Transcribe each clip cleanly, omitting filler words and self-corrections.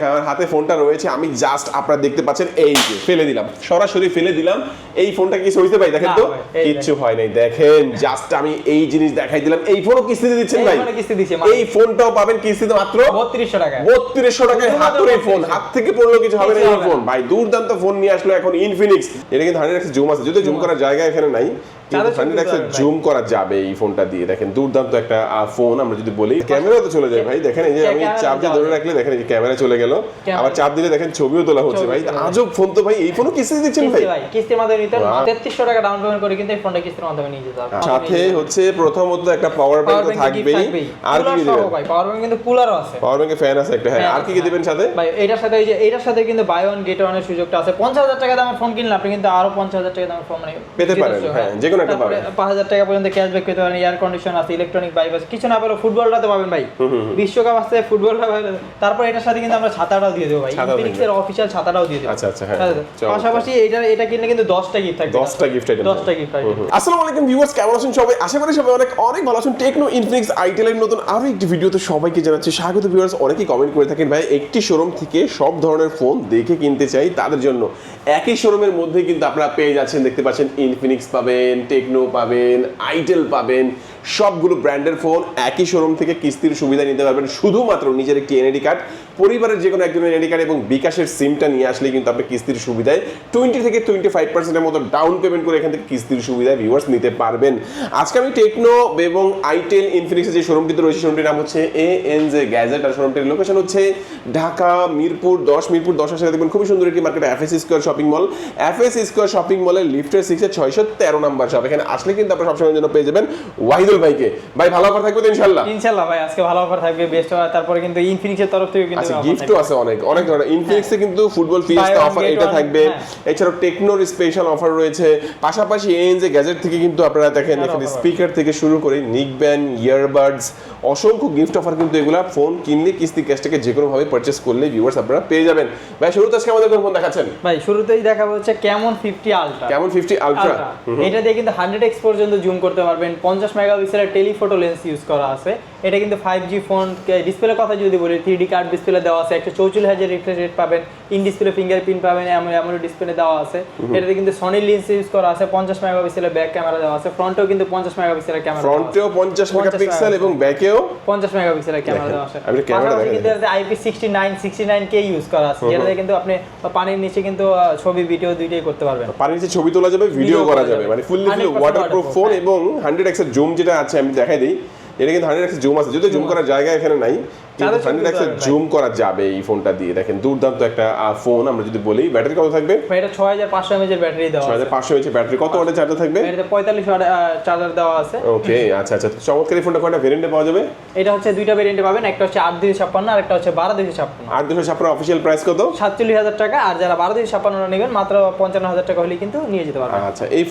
দেখেন আমার হাতে ফোনটা রয়েছে, আমি জাস্ট আপনারা দেখতে পাচ্ছেন এই যে ফেলে দিলাম, সরাসরি ফেলে দিলাম। এই ফোনটা কিছু হইতে ভাই দেখেন তো, কিচ্ছু হয় নাই। দেখেন জাস্ট আমি এই জিনিস দেখাই দিলাম। এই ফোনও কিস্তিতে দিচ্ছেন ভাই? এই ফোনটাও পাবেন কিস্তিতে মাত্র 3200 টাকা। 3200 টাকায় হাতুড়ি ফোন, হাত থেকে পড়লেও কিছু হবে না। এই ফোন ভাই দুর্দান্ত ফোন নিয়ে আসলো এখন ইনফিনিক্স। এটা কিন্তু 100x জুম আছে, যদি জুম করার জায়গা এখানে নাই, কিন্তু 100x জুম করা যাবে এই ফোনটা দিয়ে। দেখেন দুর্দান্ত একটা ফোন। আমরা যদি বলি ক্যামেরা তো চলে যায় ভাই, দেখেন এই যে আমি চাপ দিয়ে ধরে রাখলে দেখেন এই যে ক্যামেরা চলে গেল, আবার চাপ দিলে দেখেন ছবিও তোলা হচ্ছে। ভাই আজব ফোন তো ভাই। এই ফোনও কিস্তিতে দিচ্ছেন ভাই? কিস্তির মাধ্যমে নিতে 3300 টাকা ডাউন পেমেন্ট করে কিন্তু এই ফোনটা কিস্তির মাধ্যমে নিয়ে যেতে পারবেন। সাথে হচ্ছে প্রথমত একটা পাওয়ার ব্যাংক থাকবেই। আর কি কি দিবেন ভাই? পাওয়ার ব্যাংক কিন্তু কুলারও আছে, পাওয়ার ব্যাংকে ফ্যান আছে একটা। হ্যাঁ, আর কি কি দিবেন সাথে ভাই? এটার সাথে এই যে এটার সাথে কিন্তু বাই ওয়ান গেট ওয়ান এর সুযোগটা আছে। 50000 টাকা দামের ফোন কিনলে আপনি কিন্তু আরো 50000 টাকা দামের ফোন মানে পেতে পারেন। হ্যাঁ, যে কোনো একটা পাবেন। 5000 টাকা পর্যন্ত ক্যাশব্যাক পেতে পারেন। এয়ার কন্ডিশন আছে, ইলেকট্রনিক বাইপাস, কিছু না পেলে ফুটবলটাতে পাবেন ভাই। বিশ্বকাপ আসছে, ফুটবলটা পাবেন। তারপর এটার সাথে কিন্তু আমরা ছাতাটাও দিয়ে দেব ভাই, ইনফিনিক্স এর অফিশিয়াল ছাতাটাও দিয়ে দেব। আচ্ছা আচ্ছা, হ্যাঁ। পাশাপাশি এটা কিনলে কিন্তু 10টা গিফট থাকবে। 10টা গিফট আইটেম। 10টা গিফট আইটেম। আসসালামু আলাইকুম ভিউয়ার্স, কেমন আছেন সবাই? আশা করি সবাই অনেক অনেক ভালো আছেন। টেকনো ইনফিনিক্স আইটেল এর নতুন আরো একটি ভিডিওতে সবাইকে জানাচ্ছি স্বাগত। ভিউয়ার্স অনেকেই কমেন্ট করে থাকেন ভাই একটি শোরুম থেকে সব ধরনের ফোন দেখে কিনতে চাই, তাদের জন্য একই শোরুমের মধ্যে কিন্তু আপনারা পেয়ে যাচ্ছেন। দেখতে পাচ্ছেন ইনফিনিক্স পাবেন, টেকনো পাবেন, আইটেল পাবেন, সবগুলো ব্র্যান্ডের ফোন একই শোরুম থেকে কিস্তির সুবিধা নিতে পারবেন। শুধুমাত্র নিজের একটি এনআইডি কার্ড, পরিবারের যে কোনো একজনের এনআইডি কার্ড এবং বিকাশের সিমটা নিয়ে আসলে কিন্তু আপনি কিস্তির সুবিধায় 20 থেকে 25% মতো ডাউন পেমেন্ট করে এখান থেকে কিস্তির সুবিধায় ভিউয়ার্স নিতে পারবেন। আজকে আমি টেকনো এবং আইটেল ইনফিনিক্সের যে শোরুমটিতে রয়েছে, শোরুমটির নাম হচ্ছে ANJ গ্যাজেট, আর শোরুমটির লোকেশন হচ্ছে ঢাকা মিরপুর 10। মিরপুর 10 আসলে দেখবেন খুবই সুন্দর একটি market, FS square shopping mall. FS square shopping মলের লিফটের 6 এর 613 নাম্বার শপ। এখানে আসলে কিন্তু আপনারা সবসময়ের জন্য পেয়ে যাবেন ওয়াহিদুল ভাইকে। ভাই ভালো অফার থাকবে তো ইনশাআল্লাহ? ইনশাআল্লাহ ভাই, আজকে ভালো অফার থাকবে, বেস্ট অফার। তারপরে কিন্তু ইনফিনিক্সের তরফ থেকে কিন্তু আচ্ছা গিফটও আছে অনেক অনেক ধরনের। ইনফিনিক্সে কিন্তু ফুটবল ফিস্ট অফার এটা থাকবে, এছাড়াও টেকনোর স্পেশাল অফার রয়েছে। পাশাপাশি ANJ গ্যাজেট থেকে কিন্তু আপনারা দেখেন এখানে স্পিকার থেকে শুরু করে নিকব্যান্ড, ইয়ারবাডস, অসংখ্য গিফট অফার কিন্তু এগুলা ফোন কিনলে কিস্তি ক্যাশ থেকে যে কোনো ভাবে পারচেজ করলে ভিউয়ার্স আপনারা পেয়ে যাবেন। ভাই শুরুতে আজকে আমাদের কোন ফোন দেখাচ্ছেন? ভাই শুরুতেই দেখাবো হচ্ছে ক্যামন 50 আলট্রা। ক্যামন 50 আলট্রা, এটা দিয়ে কিন্তু 100x পর্যন্ত জুম করতে পারবেন। 50 মেগাপিক্সেলের টেলিফটো লেন্স ইউজ করা আছে। এটা কিন্তু 5G ফোন। ডিসপ্লের কথা যদি বলি, 3D কার্ড ডিসপ্লে দেওয়া আছে, 144,000 রিফ্রেশ রেট পাবেন, ইন ডিসপ্লে ফিঙ্গারপ্রিন্ট পাবেন, এমন ডিসপ্লে দেওয়া আছে। এটাতে কিন্তু সনি লেন্স ইউজ করা আছে, 50 মেগাপিক্সেলের ব্যাক ক্যামেরা দেওয়া আছে। ফ্রন্টেও কিন্তু 50 মেগাপিক্সেলের ক্যামেরা, ফ্রন্টেও 50 মেগাপিক্সেল এবং ব্যাকেও 50 মেগাপিক্সেলের ক্যামেরা দেওয়া আছে। পাশাপাশি কিন্তু IP69 ইউজ করা আছে, যেটাতে কিন্তু আপনি পানির নিচে কিন্তু ছবি ভিডিও দুইটাই করতে পারবেন। পানির নিচে ছবি তোলা যাবে, ভিডিও করা যাবে, মানে ফুললি ওয়াটারপ্রুফ ফোন। এবং 100x এর জুম যেটা আছে আমি দেখাই দিই, এটা কিন্তু 100x জুম আছে, যদি জুম করার জায়গা এখানে নাই, কিন্তু 100x জুম করা যাবে এই ফোনটা দিয়ে। দেখেন দুর্দান্ত একটা ফোন। আমরা যদি বলি ব্যাটারি কত থাকবে? এটা 6500 mAh এর ব্যাটারি দেওয়া আছে। 6500 mAh ব্যাটারি। কত ওয়াটের চার্জার থাকবে? এটাতে 45 ওয়াট চার্জার দেওয়া আছে। ওকে, আচ্ছা আচ্ছা। চমৎকার। এই ফোনটা কয়টা ভেরিয়েন্টে পাওয়া যাবে? এটা হচ্ছে দুইটা ভেরিয়েন্টে পাবেন, একটা হচ্ছে 8256 আর একটা হচ্ছে 12256। 8256 অফিশিয়াল প্রাইস কত? 47,000 টাকা। আর যারা 12256 নেবেন মাত্র 55,000 টাকা হলেই কিন্তু নিয়ে যেতে পারবেন। আচ্ছা, এই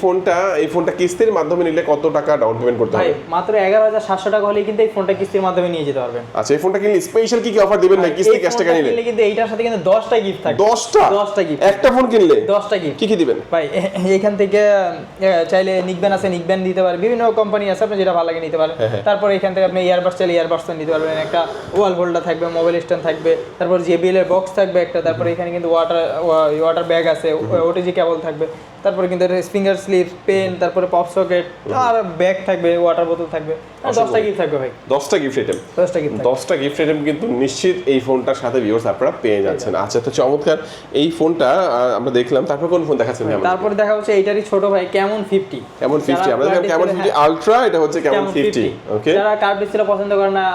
ফোনটা কিস্তির মাধ্যমে নিলে কত টাকা ডাউন পেমেন্ট করতে হবে? ভাই মাত্র 11,700 টাকা হলেই কিন্তু এই ফোনটা কিস্তির মাধ্যমে নিয়ে যেতে পারবেন। আচ্ছা, এই ফোনটা কিনলে স্পেশাল কি কি অফার দিবেন ভাই কিস্তি ক্যাশ টাকা নিলে? কিন্তু এইটার সাথে কিন্তু 10টা গিফট থাকবে। 10টা গিফট। একটা ফোন কিনলে 10টা গিফট। কি কি দিবেন ভাই? এখান থেকে চাইলে নিকব্যান্ড আছে, নিকব্যান্ড দিতে পারেন, বিভিন্ন কোম্পানি আছে, আপনি যেটা ভালো লাগে নিতে পারেন। তারপর এখান থেকে আপনি ইয়ারবাডস চাইলে ইয়ারবাডস নিতে পারবেন, একটা ওয়াল হোল্ডার থাকবে, মোবাইল স্ট্যান্ড থাকবে, তারপর JBL এর বক্স থাকবে একটা, তারপর এখানে কিন্তু ওয়াটার ব্যাগ আছে, OTG কেবল থাকবে, তারপরে কিন্তু ফিঙ্গার স্লিপ, পেন, তারপরে পপ সকেট, আর ব্যাগ থাকবে, ওয়াটার বোতল থাকবে। 10টা গিফট থাকবে ভাই। 10টা গিফট আইটেম। 10টা গিফট আইটেম কিন্তু নিশ্চিত এই ফোনটার সাথে ভিউয়ার্স আপনারা পেয়ে যাচ্ছেন। আচ্ছা, তো চমৎকার এই ফোনটা আমরা দেখলাম। তারপর কোন ফোন দেখাচ্ছেন? তারপরে দেখা হচ্ছে এইটারই ছোট ভাই ক্যামন 50। ক্যামন 50 আমরা দেখলাম, ক্যামন 50 আলট্রা, এটা হচ্ছে ক্যামন 50। ওকে, যারা কার্ভ ডিসপ্লে পছন্দ করেন না,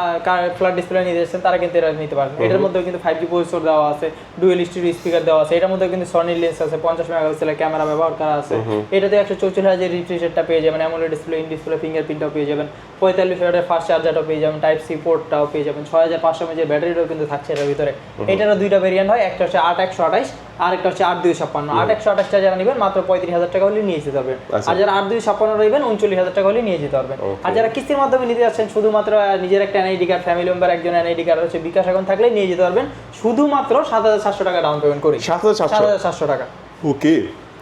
ফ্ল্যাট ডিসপ্লে নিতে যাচ্ছেন, তারা কিন্তু এটা নিতে পারবেন। এটার মধ্যে কিন্তু 5G প্রসেসর দেওয়া আছে, ডুয়াল স্টিরিও স্পিকার দেওয়া আছে। এটার মধ্যে কিন্তু সনি লেন্স আছে, 50 মেগাপিক্সেলের ক্যামেরা ব্যবহার করা আছে। এটাতে 144,000 রিফ্রেশ রেটটা পেয়ে যাবেন, অ্যামোলেড ডিসপ্লে, ইন ডিসপ্লে ফিঙ্গারপ্রিন্টটাও পেয়ে যাবেন, 45 ওয়াটের ফাস্ট চার্জারটাও পেয়ে যাবেন, টাইপ সি পোর্টটাও পেয়ে যাবেন, 6500 mAh ব্যাটারিটাও কিন্তু থাকছে এর ভিতরে। এটারও দুইটা ভেরিয়েন্ট হয়, একটা হচ্ছে 8128 আর একটা হচ্ছে 8256। 8128টা যারা নেবেন মাত্র 35,000 টাকা হলে নিয়ে যেতে পারবেন। আর যারা 8256 নেবেন 39,000 টাকা হলে নিয়ে যেতে পারবেন। আর যারা কিস্তির মাধ্যমে নিতে যাচ্ছেন, শুধুমাত্র নিজের একটা এনআইডি কার্ড, ফ্যামিলি মেম্বার একজন এনআইডি কার্ড হচ্ছে বিকাশ অ্যাকাউন্ট থাকলে নিয়ে যেতে পারবেন, শুধুমাত্র 7,700 টাকা ডাউন পেমেন্ট করি। 7,700 টাকা। ওকে,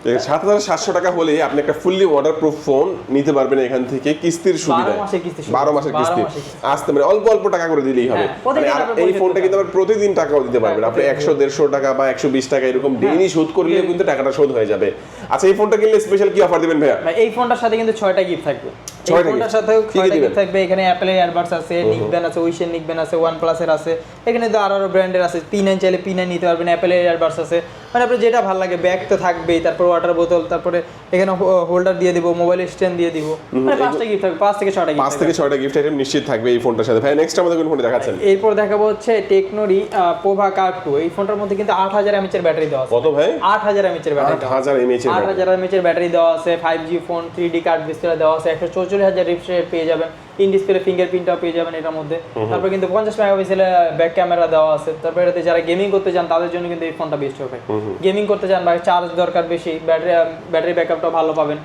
7,700 টাকা হলে আপনি একটা ফুললি ওয়াটারপ্রুফ ফোন নিতে পারবেন এখান থেকে কিস্তির সুবিধায়। 12 মাসের কিস্তি আসতে মানে অল্প অল্প টাকা করে দিলেই হবে। মানে আর এই ফোনটা কিন্তু আবার প্রতিদিন টাকাও দিতে পারবেন আপনি, 100-150 টাকা বা 120 টাকা এরকম ডেইলি শোধ করলে কিন্তু টাকাটা শোধ হয়ে যাবে। আচ্ছা, এই ফোনটা কিনলে স্পেশাল কি অফার দিবেন ভাইয়া? এই ফোনটার সাথে কিন্তু 6টা গিফট থাকবে। এই ফোনটার সাথেও 6টা গিফট থাকবে। এখানে অ্যাপেলের এয়ারবাডস আছে, নিকবেন আছে, উইশের নিকবেন আছে, OnePlus এর আছে, এখানে তো আরো ব্র্যান্ডের আছে, P9 চাইলে P9 নিতে পারবেন, অ্যাপেলের এয়ারবাডস আছে, মানে আপনার যেটা ভালো লাগে। ব্যাগ তো থাকবেই, তারপর ওয়াটার বোতল, তারপরে এখানে হোল্ডার দিয়ে দিব, মোবাইল স্ট্যান্ড দিয়ে দিব, মানে 5টা গিফট থাকবে, 5 থেকে 6টা গিফট, 5 থেকে 6টা গিফট আইটেম নিশ্চিত থাকবে এই ফোনটার সাথে। ভাই নেক্সট আমাদের কোন ফোনটা দেখাচ্ছেন? এরপর দেখাবো হচ্ছে টেকনোরি পোভা কার্ভ 2। এই ফোনটার মধ্যে কিন্তু 8000 mAh এর ব্যাটারি দেওয়া আছে। কত ভাই? 8000 mAh এর ব্যাটারি, 8000 mAh এর 8000 mAh এর ব্যাটারি দেওয়া আছে, 5G phone, 3D card display দেওয়া আছে, 144,000 রিফ্রেশ রেট পেয়ে যাবেন, ইন ডিসপ্লে ফিঙ্গারপ্রিন্টটাও পেয়ে যাবেন এটার মধ্যে। তারপর কিন্তু 50 মেগাপিক্সেলের ব্যাক ক্যামেরা দেওয়া আছে। তারপর এটাতে যারা গেমিং করতে চান তাদের জন্য কিন্তু এই ফোনটা বেস্ট হবে। গেমিং করতে চান বা চার্জ দরকার বেশি, ব্যাটারি ব্যাকআপটাও ভালো পাবেন।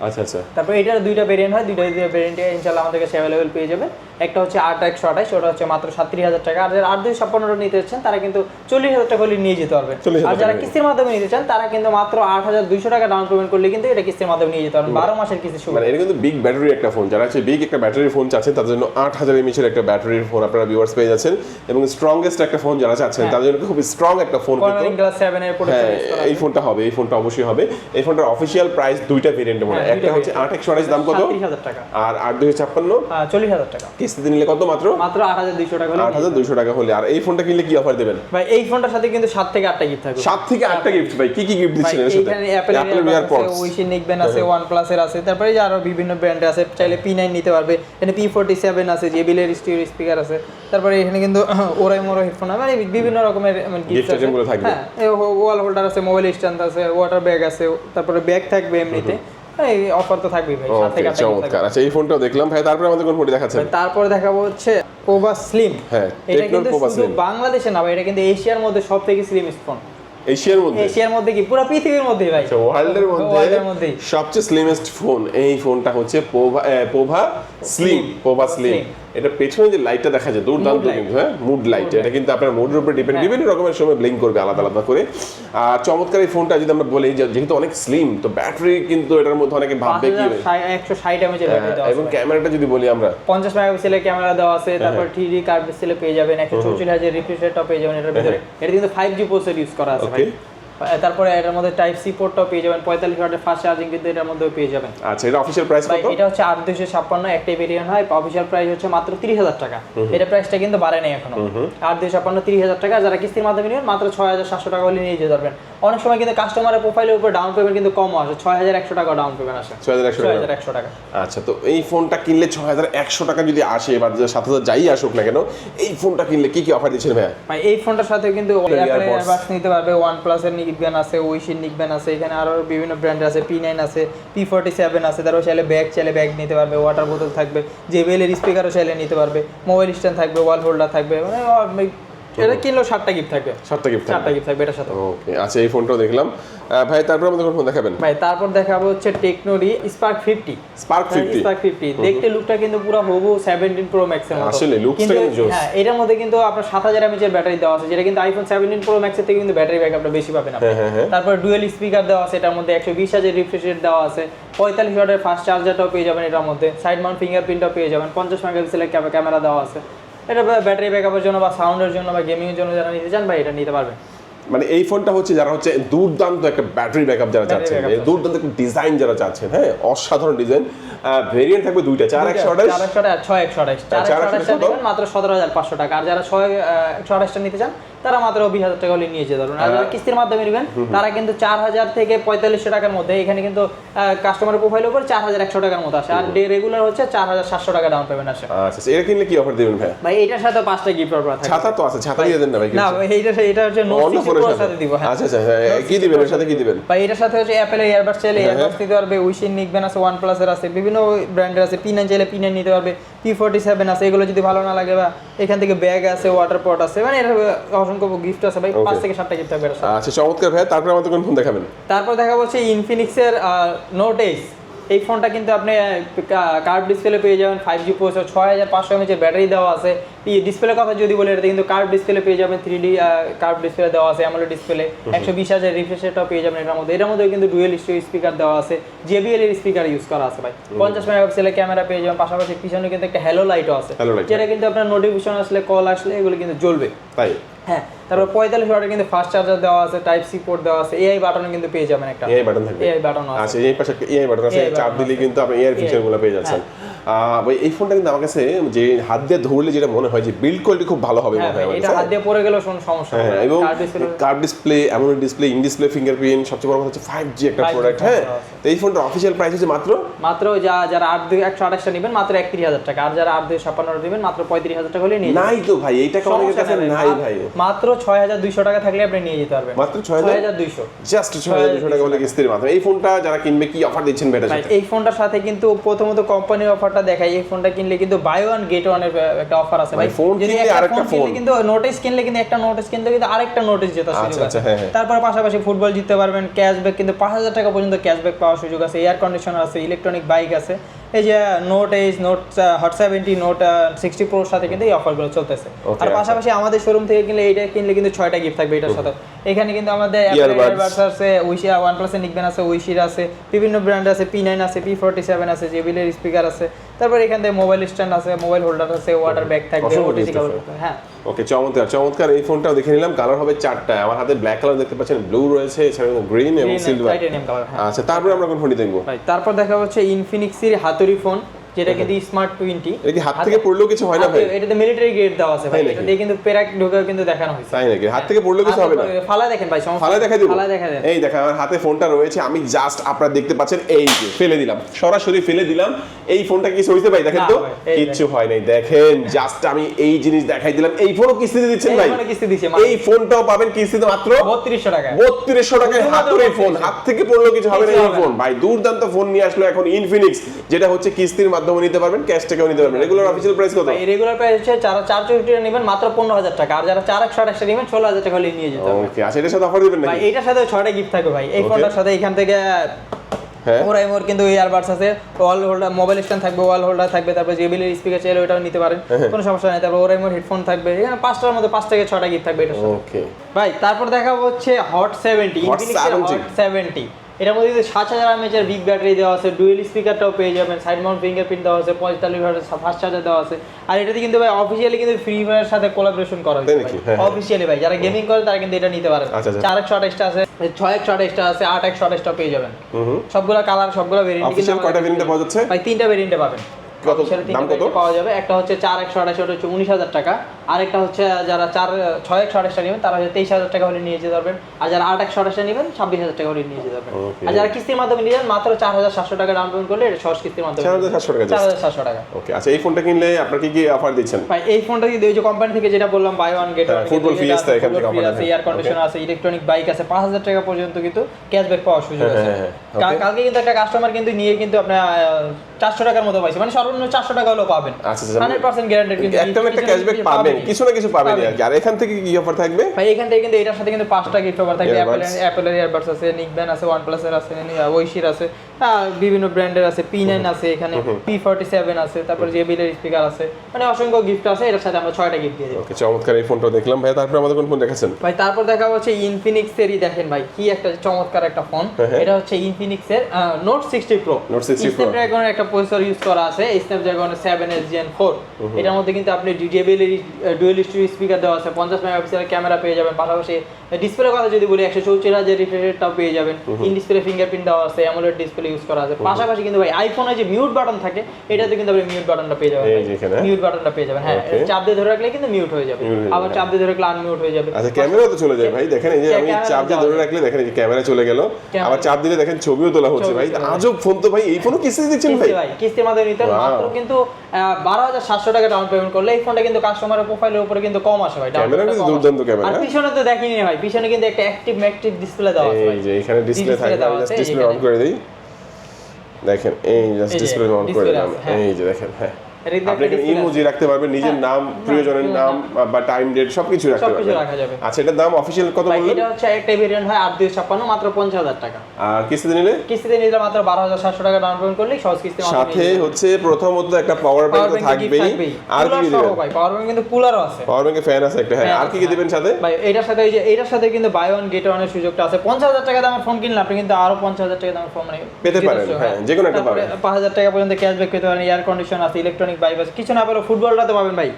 আচ্ছা আচ্ছা। তারপর এটার দুইটা ভেরিয়েন্ট হয়, দুইটা ভেরিয়েন্টে ইনশাআল্লাহ আমাদের কাছে অ্যাভেলেবল পেয়ে যাবেন। একটা হচ্ছে 8/128, ওটা হচ্ছে মাত্র 37,000 টাকা। আর যারা 8/256 নিতে চাচ্ছেন তারা কিন্তু 40,000 টাকা হলে নিয়ে যেতে পারবেন। আর যারা কিস্তির মাধ্যমে নিতে চান তারা কিন্তু মাত্র 8,200 টাকা ডাউন পেমেন্ট করলে কিন্তু এটা কিস্তির মাধ্যমে নিয়ে যেতে পারবেন, 12 মাসের কিস্তি সুবিধা। মানে এটা কিন্তু বিগ ব্যাটারি একটা ফোন, যারা হচ্ছে বিগ একটা ব্যাটারি ফোন চাচ্ছেন তাদের জন্য 8000 mAh এর একটা ব্যাটারির ফোন আপনারা ভিউয়ার্স পেয়ে যাচ্ছেন। এবং স্ট্রংগেস্ট একটা ফোন যারা চাচ্ছেন তাদের জন্য খুব স্ট্রং একটা ফোন কিন্তু Corning Glass 7 এর প্রোটেকশন এই ফোনটা হবে, এই ফোনটা অবশ্যই হবে। এই ফোনটার অফিশিয়াল প্রাইস দুইটা ভেরিয়েন্টে মনে হয়, একটা হচ্ছে 8/128 দাম কত? 37,000 টাকা। আর 8/256 40,000 টাকা। কিস্তিতে নিলে কত? মাত্র 8,200 টাকা হলে। 8,200 টাকা হলে। আর এই ফোনটা কিনলে কি অফার দেবেন ভাই? এই ফোনটার সাথে কিন্তু 7 থেকে 8টা গিফট থাকবে। 7 থেকে 8টা গিফট ভাই, কি কি গিফট দিচ্ছেন এর সাথে? এখানে অ্যাপেলের এয়ারপডস আছে, উইশের নিকবেন আছে, OnePlus এর আছে, তারপরে যে আরো বিভিন্ন ব্র্যান্ডের আছে, চাইলে P9 নিতে পারবে, এখানে P47 আছে, JBL এর স্টিরিও স্পিকার আছে, তারপরে এখানে কিন্তু ওরাই মোরো হেডফোন আছে, মানে বিভিন্ন রকমের গিফট আছে। হ্যাঁ, ওয়াল হোল্ডার আছে, মোবাইল স্ট্যান্ড আছে, ওয়াটার ব্যাগ আছে, তারপরে ব্যাগ থাকবে এমনিতে। এই অফার তো থাকবেই ভাই, 7 থেকে 8টা চমৎকার। আচ্ছা, এই ফোনটাও দেখলাম ভাই। তারপরে আমাদের কোন ফোনটি দেখাচ্ছেন? তারপর দেখাবো হচ্ছে পোভা স্লিম। হ্যাঁ, এটা কিন্তু পোভা শুধু স্লিম বাংলাদেশে না ভাই, এটা কিন্তু এশিয়ার মধ্যে সবথেকে স্লিমেস্ট ফোন। এশিয়ার মধ্যে কি পুরো পৃথিবীর মধ্যে ভাই, ওয়ার্ল্ডের মধ্যে সবচেয়ে স্লিমেস্ট ফোন এই ফোনটা হচ্ছে পোভা স্লিম। এটা পেছনে যে লাইটটা দেখা যায় দুর্দান্ত কিন্তু, হ্যাঁ, মুড লাইট। এটা কিন্তু আপনার মুডের উপর ডিপেন্ড, বিভিন্ন রকমের সময় ব্লিঙ্ক করবে আলাদা আলাদা করে। আর চমৎকার এই ফোনটা যদি আমরা বলি যেহেতু অনেক স্লিম, তো ব্যাটারি কিন্তু এটার মধ্যে অনেকে ভাববে কি 160 mAh এর ব্যাটারি দেওয়া আছে। এবং ক্যামেরাটা যদি বলি আমরা 50 মেগাপিক্সেলের ক্যামেরা দেওয়া আছে, তারপর 3D কার্ভ ডিসপ্লে পেয়ে যাবেন, 144,000 রিফ্রেশ রেটও পেয়ে যাবেন এটার ভিতরে। এটা কিন্তু 5G প্রসেসর ইউজ করা আছে ভাই। তারপরে এটার মধ্যে টাইপ সি পোর্টটাও পেয়ে যাবেন, 45 ওয়াটের ফাস্ট চার্জিং কিন্তু এটার মধ্যেও পেয়ে যাবেন। আচ্ছা, এটা অফিশিয়াল প্রাইস কত? এটা হচ্ছে 8/256, একটাই ভেরিয়েন্ট হয়, অফিশিয়াল প্রাইস হচ্ছে মাত্র 30,000 টাকা। এটা প্রাইসটা কিন্তু বাড়ে নাই এখনো, 8/256 30,000 টাকা। যারা কিস্তির মাধ্যমে নেবেন মাত্র 6,700 টাকা হলে নিয়ে যেতে পারবেন। অনেক সময় কিন্তু কাস্টমারের প্রোফাইলের উপর ডাউন পেমেন্ট কিন্তু কম আসে, 6,100 টাকা ডাউন পেমেন্ট আসে, 6,100 টাকা। আচ্ছা, তো এই ফোনটা কিনলে 6,100 টাকা যদি আসে বা 7,000 যাই আসুক না কেন, এই ফোনটা কিনলে কি কি অফার দিচ্ছেন ভাই? এই ফোনটার সাথে কিন্তু এয়ারবাডস নিতে পারবে, OnePlus এর নিকবেন আছে, উইশের নিকবেন আছে, এখানে আরো বিভিন্ন ব্র্যান্ডের আছে, P9 আছে, P47 আছে, তারপর চাইলে ব্যাগ নিতে পারবে, ওয়াটার বোতল থাকবে, JBL এর স্পিকারও চাইলে নিতে পারবে, মোবাইল স্ট্যান্ড থাকবে, ওয়াল হোল্ডার থাকবে, মানে এটা কিনলেও 7টা গিফট থাকবে। 7টা গিফট থাকবে এটার সাথে। ওকে, আচ্ছা, এই ফোনটাও দেখলাম ভাই। তারপর আমাদের কোন ফোন দেখাবেন ভাই? তারপর দেখাবো হচ্ছে টেকনোরি স্পার্ক 50। দেখতে লুকটা কিন্তু পুরো হুবহু 17 প্রো ম্যাক্স এর মতো। আসলে লুকসটা কিন্তু জোস। হ্যাঁ, এটার মধ্যে কিন্তু আপনার 7000 mAh এর ব্যাটারি দেওয়া আছে, যেটা কিন্তু আইফোন 17 প্রো ম্যাক্স এর থেকে কিন্তু ব্যাটারি ব্যাকআপটা বেশি পাবেন আপনি। তারপর ডুয়াল স্পিকার দেওয়া আছে এটার মধ্যে, 120,000 রিফ্রেশ রেট দেওয়া আছে, 45 ওয়াটের ফাস্ট চার্জারটাও পেয়ে যাবেন এটার মধ্যে, সাইড মাউন্ট ফিঙ্গারপ্রিন্টটাও পেয়ে যাবেন, 50 মেগাপিক্সেলের ক্যামেরা দেওয়া আছে। এটা ব্যাটারি ব্যাকআপের জন্য বা সাউন্ডের জন্য বা গেমিং এর জন্য যারা নিতে চান ভাই, এটা নিতে পারবেন। মানে এই ফোনটা হচ্ছে যারা হচ্ছে দুর্দান্ত একটা ব্যাটারি ব্যাকআপ যারা চাচ্ছেন, দুর্দান্ত একটা ডিজাইন যারা চাচ্ছেন, হ্যাঁ, অসাধারণ ডিজাইন। ভেরিয়েন্ট থাকবে দুইটা, 4/128 6/128 মাত্র 17,500 টাকা। আর যারা 6/128 নিতে চান তারা মাত্র 20,000 টাকা হলে নিয়ে যেতে পারবেন। আর যারা কিস্তির মাধ্যমে নেবেন তারা কিন্তু 4,000 থেকে 4500 টাকার মধ্যে, এখানে কিন্তু কাস্টমারের প্রোফাইলের উপর 4,100 টাকার মতো আসে, আর রেগুলার হচ্ছে 4,700 টাকা ডাউন পেমেন্ট আসে। আচ্ছা, এটা কিনলে কি অফার দিবেন ভাই? এটার সাথে 5টা গিফট অফার থাকে। ছাতা তো আছে, ছাতা দিয়ে দেন না ভাই? না, এটা হচ্ছে নোট 6 প্রো সাথে দিব। হ্যাঁ, আচ্ছা, কি দিবেন এর সাথে? কি দিবেন ভাই? এটার সাথে হচ্ছে অ্যাপেলের এয়ারবাডস চাইলে এয়ারবাডস নিতে পারবে, উইশের নিকবেন আছে, OnePlus এর আছে, বিভিন্ন ব্র্যান্ডের আছে, P9 চাইলে P9 নিতে পারবে, P47 আছে। এগুলো যদি ভালো না লাগে বা এখান থেকে ব্যাগ আছে, ওয়াটার পট আছে, মানে এর অসংখ্য গিফট আছে ভাই। 5 থেকে 7টা গিফট থাকবে। আচ্ছা, চমৎকার ভাই। তারপর আমাদের কোন ফোন দেখাবেন? তারপর দেখাবো হচ্ছে ইনফিনিক্স এর নোট 8। এই ফোনটা কিন্তু আপনি কার্ভ ডিসপ্লে পেয়ে যাবেন, 5G প্রসেসর, 6500 mAh ব্যাটারি দেওয়া আছে। ডিসপ্লের কথা যদি বলি, এটা কিন্তু কার্ভ ডিসপ্লে পেয়ে যাবেন, 3D কার্ভ ডিসপ্লে দেওয়া আছে, অ্যামোলেড ডিসপ্লে, 120Hz রিফ্রেশ রেটও পেয়ে যাবেন এটার মধ্যে কিন্তু ডুয়েল স্টিরিও স্পিকার দেওয়া আছে, JBL এর স্পিকার ইউজ করা আছে ভাই। 50 মেগাপিক্সেলের ক্যামেরা পেয়ে যাবেন, পাশাপাশি পিছনে কিন্তু একটা হ্যালো লাইটও আছে, যেটা কিন্তু আপনার নোটিফিকেশন আসলে, কল আসলে এগুলো কিন্তু জ্বলবে। তাই হ্যাঁ, তারপর 45 ওয়াটের কিন্তু ফাস্ট চার্জার দেওয়া আছে, টাইপ সি পোর্ট দেওয়া আছে, এআই বাটনও কিন্তু পেয়ে যাবেন একটা। এআই বাটন থাকবে, এআই বাটন আছে। আচ্ছা, এই পাশে এআই বাটন আছে, চাপ দিলে কিন্তু আপনি এআই ফিচারগুলো পেয়ে যাচ্ছেন। ভাই এই ফোনটা কিন্তু আমার কাছে যে হাত দিয়ে ধরলে যেটা মনে হয় যে বিল্ড কোয়ালিটি খুব ভালো হবে মনে হয়, এটা হাত দিয়ে পড়ে গেলেও কোনো সমস্যা হবে না। এবং curve display, AMOLED display, in display fingerprint, সবচেয়ে বড় কথা হচ্ছে 5G একটা প্রোডাক্ট। হ্যাঁ, তো এই ফোনটার অফিশিয়াল প্রাইস হচ্ছে মাত্র যারা 8/128 নেবেন মাত্র 31,000 টাকা, আর যারা 8/56 নেবেন মাত্র 35,000 টাকা হলে নিয়ে নাই তো ভাই, এই টাকা অনেকের কাছে নাই ভাই। মাত্র 6,200 টাকা থাকলে আপনি নিয়ে যেতে পারবেন, মাত্র 6,200, জাস্ট 6,200 টাকা বলে কিস্তির মাত্র। এই ফোনটা যারা কিনবে কি অফার দিচ্ছেন বেটার সাথে? এই ফোনটার সাথে কিন্তু প্রথমত কোম্পানির অফারটা দেখাই, এই ফোনটা কিনলে কিন্তু বাই ওয়ান গেট ওয়ান এর একটা অফার আছে ভাই। ফোন কিনলে আরেকটা ফোন কিন্তু নোটিস কিনলে কিন্তু একটা নোটিস কিনলে কিন্তু আরেকটা নোটিস জেতার সুযোগ আছে। তারপর পাশাপাশি ফুটবল জিততে পারবেন, ক্যাশব্যাক কিন্তু 5,000 টাকা পর্যন্ত ক্যাশব্যাক পাওয়ার সুযোগ আছে, এয়ার কন্ডিশনার আছে, ইলেকট্রনিক বাইক আছে। এই যে note H, note hot 70, note 60 প্রোর সাথে কিন্তু এই অফারগুলো চলতেছে। আর পাশাপাশি আমাদের শোরুম থেকে কিনলে এইটা কিনলে কিন্তু 6টা গিফট থাকবে এটার সাথে। এখানে কিন্তু আমাদের ইয়ারবাডস আছে, উইশি, OnePlus এর নিকবেন আছে, উইশির আছে, বিভিন্ন ব্র্যান্ড আছে, P9 আছে, P47 আছে, JBL এর স্পিকার আছে। তারপর এখান থেকে মোবাইল স্ট্যান্ড আছে, মোবাইল হোল্ডার আছে, ওয়াটার ব্যাগ থাকবে, ওটিজি কভার। হ্যাঁ, ওকে, চমৎকার চমৎকার। এই ফোনটাও দেখে নিলাম, কালার হবে 4টা। আমার হাতে ব্ল্যাক কালার দেখতে পাচ্ছেন, ব্লু রয়েছে, এছাড়া গ্রিন এবং সিলভার, টাইটানিয়াম কালার। আচ্ছা, তারপর আমরা কোন ফোনটি দেখবো? তারপর দেখা হচ্ছে ইনফিনিক্সের হাতুড়ি ফোন, যেটা কিন্তু স্মার্ট 20। এটা কি হাত থেকে পড়লেও কিছু হয় না ভাই? এটাতে মিলিটারি গ্রেড দেওয়া আছে ভাই, এটা দিয়ে কিন্তু পেরাক ঢোকা কিন্তু দেখানো হয়েছে। তাই নাকি? হাত থেকে পড়লেও কিছু হবে না? ফালা দেখেন ভাই, সমস্যা ফালা দেখা দিই, ফালা দেখা দেন। এই দেখেন আমার হাতে ফোনটা রয়েছে, আমি জাস্ট আপনারা দেখতে পাচ্ছেন, এই যে ফেলে দিলাম, সরাসরি ফেলে দিলাম। এই ফোনটা কিছু হইতে ভাই? দেখেন তো কিচ্ছু হয় নাই, দেখেন জাস্ট আমি এই জিনিস দেখাই দিলাম। এই ফোনও কিস্তিতে দিচ্ছেন ভাই? এই ফোনটাও পাবেন কিস্তিতে মাত্র 3200 টাকা। 3200 টাকায় হাতুড়ি ফোন, হাত থেকে পড়লেও কিছু হবে না এই ফোন ভাই। দুর্দান্ত ফোন নিয়ে আসলো এখন ইনফিনিক্স, যেটা হচ্ছে কিস্তির মাধ্যমে নিতে পারবেন, ক্যাশ টাকাও নিতে পারবেন। রেগুলার অফিশিয়াল প্রাইস কত? এই রেগুলার প্রাইস হচ্ছে যারা 464 নেবেন মাত্র 15,000 টাকা, আর যারা 4128 নেবেন 16,000 টাকা হলে নিয়ে যেতে হবে। ওকে, আচ্ছা, এটার সাথে অফার দিবেন নাকি? ভাই এটার সাথে 6টা গিফট থাকবে ভাই। এই ফোনটার সাথে এখান থেকে ওরাইমোর কিন্তু ইয়ারবাডস আছে, ওয়াল হোল্ডার, মোবাইল স্ট্যান্ড থাকবে, ওয়াল হোল্ডার থাকবে, তারপর JBL এর স্পিকার চাইলে ওটাও নিতে পারেন, কোনো সমস্যা নেই। তারপর ওরাইমোর হেডফোন থাকবে, এখানে 5টার মধ্যে 5 থেকে 6টা গিফট থাকবে এটার সাথে। ওকে ভাই তারপর দেখাবো হচ্ছে হট 70, ইনফিনিক্সের হট 70। এটার মধ্যে কিন্তু 7000 mAh এর বিগ ব্যাটারি দেওয়া আছে, ডুয়েল স্পিকারটাও পেয়ে যাবেন, সাইড মাউন্ট ফিঙ্গারপ্রিন্ট দেওয়া আছে, 45 ওয়াটের ফাস্ট চার্জার দেওয়া আছে। আর এটাতে কিন্তু ভাই অফিশিয়ালি কিন্তু ফ্রি ফায়ারের সাথে কোলাবোরেশন করা হয়েছে অফিশিয়ালি ভাই। যারা গেমিং করে তারা কিন্তু এটা নিতে পারেন। 4x28 আছে, 6x28 আছে, 8x28 পেয়ে যাবেন। সবগুলা কালার, সবগুলা ভেরিয়েন্ট। অফিশিয়াল কয়টা ভেরিয়েন্টে পাওয়া যাচ্ছে ভাই? 3টা ভেরিয়েন্টে পাবেন। কত দাম কত পাওয়া যাবে? একটা হচ্ছে 4x28, ওটা হচ্ছে 19,000 টাকা। আরেকটা হচ্ছে যারা 6x28 নেবেন তারা হচ্ছে 23,000 টাকা হলে নিয়ে যেতে পারবেন, আর যারা 8x28 নেবেন 26,000 টাকা হলে নিয়ে যেতে পারবেন। আর যারা কিস্তির মাধ্যমে নিয়ে মাত্র 4,700 টাকা ডাউন পেমেন্ট করলে এটা সহজ কিস্তির মাধ্যমে 4,700 টাকা। ওকে, আচ্ছা, এই ফোনটা কিনলে আপনারা কি কি অফার দিচ্ছেন ভাই? এই ফোনটা যদি ওই যে কোম্পানি থেকে যেটা বললাম buy one get one, football fiesta এখান থেকে অফার আছে, এয়ার কন্ডিশনার আছে, ইলেকট্রনিক বাইক আছে, 5,000 টাকা পর্যন্ত কিন্তু ক্যাশব্যাক পাওয়ার সুযোগ আছে। কালকে কিন্তু একটা কাস্টমার কিন্তু নিয়ে কিন্তু আপনার 400 টাকার মতো পাইছে, মানে সর্বনিম্ন 400 টাকা হলেও পাবেন। আচ্ছা, 100% গ্যারান্টেড, কিন্তু একটা ক্যাশব্যাক পাবেন, কিছু না কিছু পাবেন আর কি। আর এখান থেকে কি অফার থাকবে ভাই? এখান থেকে কিন্তু এটার সাথে কিন্তু 5টা গিফট অফার থাকবে। অ্যাপল এর ইয়ারবাডস আছে, নিকবেন আছে, OnePlus এর আছে, ওইশির আছে, বিভিন্ন ব্র্যান্ডের আছে, P9 আছে, এখানে P47 আছে, তারপর JBL এর স্পিকার আছে, মানে অসংখ্য গিফট আছে। এটার সাথে আমরা 6টা গিফট দিয়ে দেব। ওকে, চমৎকার। এই ফোনটা দেখলাম ভাই, তারপর আমাদের কোন ফোন দেখাচ্ছেন ভাই? তারপর দেখা হচ্ছে ইনফিনিক্স এরই, দেখেন ভাই কি একটা চমৎকার একটা ফোন। এটা হচ্ছে ইনফিনিক্স এর নোট 60 প্রো। স্ন্যাপড্রাগনের একটা প্রসেসর ইউজ করা আছে, স্ন্যাপড্রাগনের 7S Gen 4। এটার মধ্যে কিন্তু আপনি JBL এর ডুয়েল স্টিরিও স্পিকার দেওয়া আছে, 50 মেগাপিক্সেলের ক্যামেরা পেয়ে যাবেন, পাশাপাশি ডিসপ্লের কথা যদি বলি 144Hz রিফ্রেশ রেটটাও পেয়ে যাবেন, ইন ডিসপ্লে ফিঙ্গারপ্রিন্ট দেওয়া আছে, অ্যামোলেড ডিসপ্লে ইউজ করা আছে। পাশাপাশি কিন্তু ভাই আইফোনে যে মিউট বাটন থাকে, এটাতে কিন্তু আপনি মিউট বাটনটা পেয়ে যাবেন, মিউট বাটনটা পেয়ে যাবেন। হ্যাঁ, চাপ দিয়ে ধরে রাখলে কিন্তু মিউট হয়ে যাবে, আবার চাপ দিয়ে ধরে রাখলে আনমিউট হয়ে যাবে। আচ্ছা, ক্যামেরা তো চলে যায় ভাই, দেখেন এই যে আমি চাপ দিয়ে ধরে রাখলে দেখেন এই যে ক্যামেরা চলে গেল, আবার চাপ দিলে দেখেন ছবিও তোলা হচ্ছে ভাই। আজব ফোন তো ভাই। এই ফোনও কিস্তি দিচ্ছেন ভাই? কিস্তির মাধ্যমে নিতে মাত্র কিন্তু 12,700 টাকা ডাউন পেমেন্ট করলে এই ফোনটা কিন্তু কাস্টমারের প্রোফাইলের উপরে কিন্তু কম আসে ভাই। ক্যামেরা কিন্তু দুর্দান্ত ক্যামেরা। আর পিছনে তো দেখিনি ভাই, পিছনে কিন্তু একটা অ্যাক্টিভ ডিসপ্লে দেওয়া আছে ভাই। এই যে এখানে ডিসপ্লে থাকে, জাস্ট ডিসপ্লে অন করে দেই, দেখেন এই জাস্ট ডিসপ্লে অন করে দিলাম, এই যে দেখেন। হ্যাঁ, আপনি এখানে ইমোজি রাখতে পারবেন, নিজের নাম, প্রিয়জনের নাম বা টাইম ডেট সবকিছু রাখতে সবকিছু পারবেন। রাখা যাবে। আচ্ছা, এটার দাম অফিশিয়াল কত ভাই বললেন? এটা হচ্ছে একটা ভেরিয়েন্ট হয় 8256 মাত্র 50,000 টাকা। আর কিস্তিতে নিলে? কিস্তিতে নিলে মাত্র 12,700 টাকা ডাউন পেমেন্ট করলেই সহজ কিস্তির মাধ্যমে সাথে হচ্ছে প্রথমত একটা পাওয়ার ব্যাংক তো থাকবেই, আর কি দিবেন? ভাই পাওয়ার ব্যাংক কিন্তু কুলারও আছে, পাওয়ার ব্যাংকে ফ্যান আছে একটা, হ্যাঁ। আর কি কি দিবেন সাথে? ভাই এটার সাথে ওই যে এটার সাথে কিন্তু বাই ওয়ান গেট ওয়ানের সুযোগটা আছে। 50,000 টাকা দামের ফোন কিনলে আপনি কিন্তু আরো 50,000 টাকা দামের ফোন মানে পেতে পারেন, হ্যাঁ, যে কোনো একটা পাবেন। 5,000 টাকা পর্যন্ত ক্যাশব্যাক পেতে পারেন, এয়ার কন্ডিশন আছে, ইলেকট্রনিক বাইক আছে, কিছু না পেলে ফুটবলটা তো পাবেন ভাই।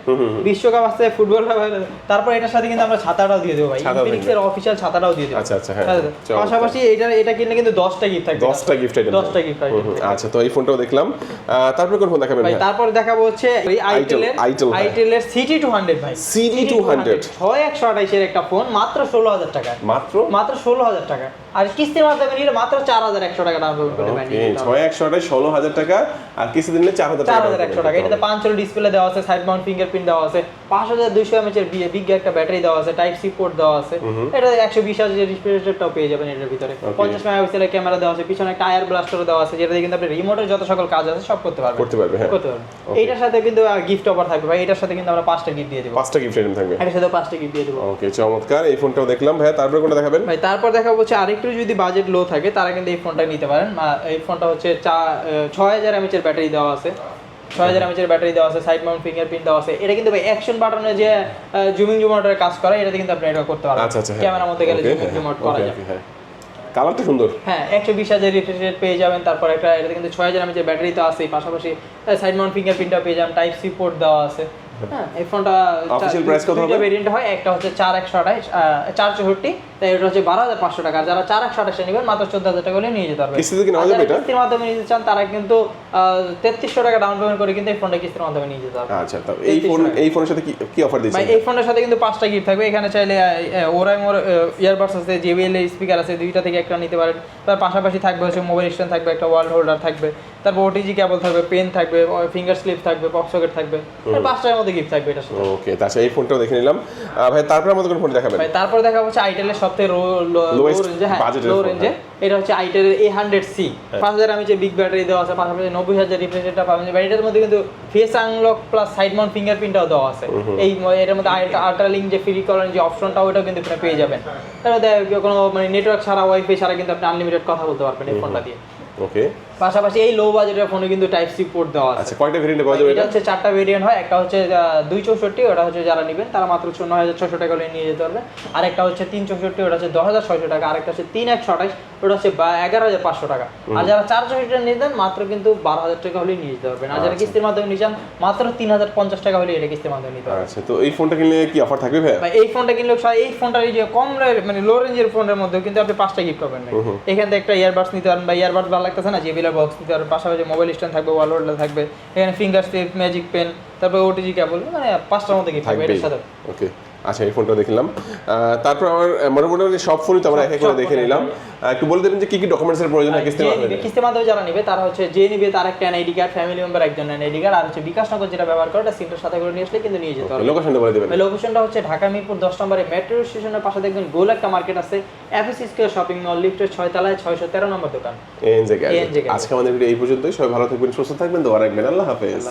বিশ্বকাপ আসছে, ফুটবলটা পাবেন। তারপর এটার সাথে কিন্তু আমরা ছাতাটাও দিয়ে দেব ভাই, ইনফিনিক্স এর অফিশিয়াল ছাতাটাও দিয়ে দেব। আচ্ছা আচ্ছা, হ্যাঁ। পাশাপাশি এটা কিনলে কিন্তু 10টা গিফট থাকবে, 10টা গিফট আইটেম, 10টা গিফট আইটেম। আচ্ছা, তো এই ফোনটাও দেখলাম। তারপর কোন ফোন দেখাবেন ভাই? ভাই? তারপর দেখাবো হচ্ছে এই আইটেল এর CD200 ভাই, CD200 6128 এর একটা ফোন মাত্র 16,000 টাকা, মাত্র 16,000 টাকা। আর কিস্তির মাধ্যমে নিলে মাত্র 4,100 টাকা ডাউন পেমেন্ট করে ভাই। 6128 16,000 টাকা, আর কিস্তিতে নিলে 4,100 টাকা। এটাতে 5 ইঞ্চি ডিসপ্লে দেওয়া আছে, সাইড মাউন্ট ফিঙ্গারপ্রিন্ট দেওয়া আছে, 5200 mAh এর বিগ একটা ব্যাটারি দেওয়া আছে, টাইপ সি পোর্ট দেওয়া আছে। এটা 120Hz এর রিফ্রেশ পেয়ে যাবেন এটার ভিতরে। 50 মেগাপিক্সেলের ক্যামেরা দেওয়া আছে, পিছনে একটা আয়ার ব্লাস্টার দেওয়া আছে, যেটা দিয়ে কিন্তু আপনি রিমোটের যত সকল কাজ আছে সব করতে পারবেন। হ্যাঁ, করতে পারবেন। এইটার সাথে কিন্তু গিফট অফার থাকবে ভাই, এটার সাথে কিন্তু আমরা 5টা গিফট দিয়ে দেব। 5টা গিফট আইটেম থাকবে, এটার সাথে 5টা গিফট দিয়ে দেব। ওকে, চমৎকার। এই ফোনটাও দেখলাম ভাই, তারপর কোনটা দেখাবেন? ভাই তারপর দেখাবো হচ্ছে আরেকটু যদি বাজেট লো থাকে তারা কিন্তু এই ফোনটা নিতে পারেন। এই ফোনটা হচ্ছে 6000 mAh এর ব্যাটারি দেওয়া আছে, 6000 mAh এর ব্যাটারি দেওয়া আছে, সাইড মাউন্ট ফিঙ্গারপ্রিন্ট দেওয়া আছে। এটা কিন্তু ভাই অ্যাকশন বাটনে যে জুমিং জুমাউটের কাজ করে, এটাতে কিন্তু আপনি এটা করতে পারবেন। আচ্ছা আচ্ছা, ক্যামেরার মধ্যে গেলে জুমিং জুমাউট করা যায়। কালারটা সুন্দর, হ্যাঁ 120Hz রিফ্রেশ রেট পেয়ে যাবেন। তারপর একটা এটাতে কিন্তু 6000 mAh এর ব্যাটারি তো আছেই, পাশাপাশি সাইড মাউন্ট ফিঙ্গারপ্রিন্টটাও পেয়ে যাবেন, টাইপ সি পোর্ট দেওয়া আছে। হ্যাঁ, এই ফোনটা অফিশিয়াল প্রাইস কত হবে? দুটো ভেরিয়েন্ট হয়, একটা হচ্ছে 4128 464, তাই এটা হচ্ছে 12,500 টাকা। যারা 4128 নেবেন মাত্র 14,000 টাকা হলে নিয়ে যেতে পারবেন। কিস্তিতে কি নেওয়া যাবে এটা? কিস্তির মাধ্যমে নিতে চান তারা কিন্তু 3300 টাকা ডাউন পেমেন্ট করে কিন্তু এই ফোনটা কিস্তির মাধ্যমে নিয়ে যেতে পারবেন। আচ্ছা, তো এই ফোনের সাথে কি অফার দিচ্ছেন ভাই? এই ফোনের সাথে কিন্তু 5টা গিফট থাকবে। এখানে চাইলে ওরাইমোর ইয়ারবাডস আছে, JBL এর স্পিকার আছে, দুইটা থেকে একটা নিতে পারেন। তার পাশাপাশি থাকবে হচ্ছে মোবাইল স্ট্যান্ড থাকবে, একটা ওয়াল হোল্ডার থাকবে, তারপর OTG কেবল থাকবে, পেন থাকবে, ফিঙ্গার স্লিপ থাকবে, পপ সকেট থাকবে। 5টার মধ্যে গিফট থাকবে এটার সাথে। ওকে, তাছাড়া এই ফোনটাও দেখে নিলাম ভাই। তারপর আমাদের কোন ফোন দেখাবেন ভাই? তারপর দেখা হচ্ছে আইটেলের সবথেকে লো রেঞ্জে, এটা হচ্ছে itel A100C, 5000 mAh big battery দেওয়া আছে, পাশাপাশি 90Hz রিফ্রেশ রেটটা পাবেন। এটার মধ্যে কিন্তু face unlock plus side mount ফিঙ্গারপ্রিন্টটাও দেওয়া আছে। এটার মধ্যে আল্ট্রা লিঙ্ক যে ফ্রি কলার যে অপশনটা, ওটাও কিন্তু আপনি পেয়ে যাবেন। তার মধ্যে কোনো মানে নেটওয়ার্ক ছাড়া, ওয়াইফাই ছাড়া কিন্তু আপনি আনলিমিটেড কথা বলতে পারবেন এই ফোনটা দিয়ে। ওকে, পাশাপাশি এই লো বাজেটের ফোনে কিন্তু টাইপ সি পোর্ট দেওয়া আছে। আচ্ছা, কয়টা ভেরিয়েন্টে পাওয়া যাবে এটা? হচ্ছে 4টা ভেরিয়েন্ট হয়, একটা হচ্ছে 264, ওটা হচ্ছে যারা নেবেন তারা মাত্র 9600 টাকা হলে নিয়ে যেতে পারবে। আরেকটা হচ্ছে 364, ওটা হচ্ছে 10,600 টাকা। আরেকটা হচ্ছে 3128, ওটা হচ্ছে 11,500 টাকা। আর যারা 464 নিয়ে দেন মাত্র কিন্তু 12,000 টাকা হলে নিয়ে যেতে পারবেন। আর যারা কিস্তির মাধ্যমে নিয়ে যান মাত্র 3,050 টাকা হলে এটা কিস্তির মাধ্যমে নিতে পারবেন। আচ্ছা, তো এই ফোনটা কিনলে কি অফার থাকবে ভাই? ভাই এই ফোনটা কিনলে এই ফোনটার এই যে কম মানে লো রেঞ্জের ফোনের মধ্যে কিন্তু আপনি 5টা গিফট পাবেন। এখান থেকে একটা ইয়ারবাডস নিতে পারেন, বা ইয়ারবাডস ভালো লাগতেছে না, JBL বক্স নিতে পারবেন। পাশাপাশি মোবাইল স্ট্যান্ড থাকবে, ওয়াল হোল্ডার থাকবে, এখানে ফিঙ্গার স্লিপ, ম্যাজিক পেন, তারপর OTG কেবল, মানে 5টার মধ্যে গিফট থাকবে এর সাথে। ওকে, আচ্ছা, এই ফোনটা দেখলাম। তারপর আমার মোটামুটি সব ফোনই তো আমরা এক এক করে দেখে নিলাম। একটু বলে দেবেন যে কি কি ডকুমেন্টসের প্রয়োজন হয় কিস্তির মাধ্যমে? কিস্তির মাধ্যমে যারা নেবে তারা হচ্ছে যে নিবে তার একটা এনআইডি কার্ড, ফ্যামিলি মেম্বার একজন এনআইডি কার্ড, আর হচ্ছে বিকাশ নগর যেটা ব্যবহার করে এটা সিমটার সাথে করে নিয়ে আসলে কিন্তু নিয়ে যেতে পারবে। লোকেশনটা বলে দেবেন? লোকেশনটা হচ্ছে ঢাকা মিরপুর 10 নম্বরে মেট্রো স্টেশনের পাশে দেখবেন গোল একটা মার্কেট আছে, FS স্কয়ার শপিং মল, লিফটের 6 তলায় 613 নম্বর দোকান। আজকে আমাদের ভিডিও এই পর্যন্তই। সবাই ভালো থাকবেন, সুস্থ থাকবেন, দোয়া রাখবেন। আল্লাহ হাফেজ।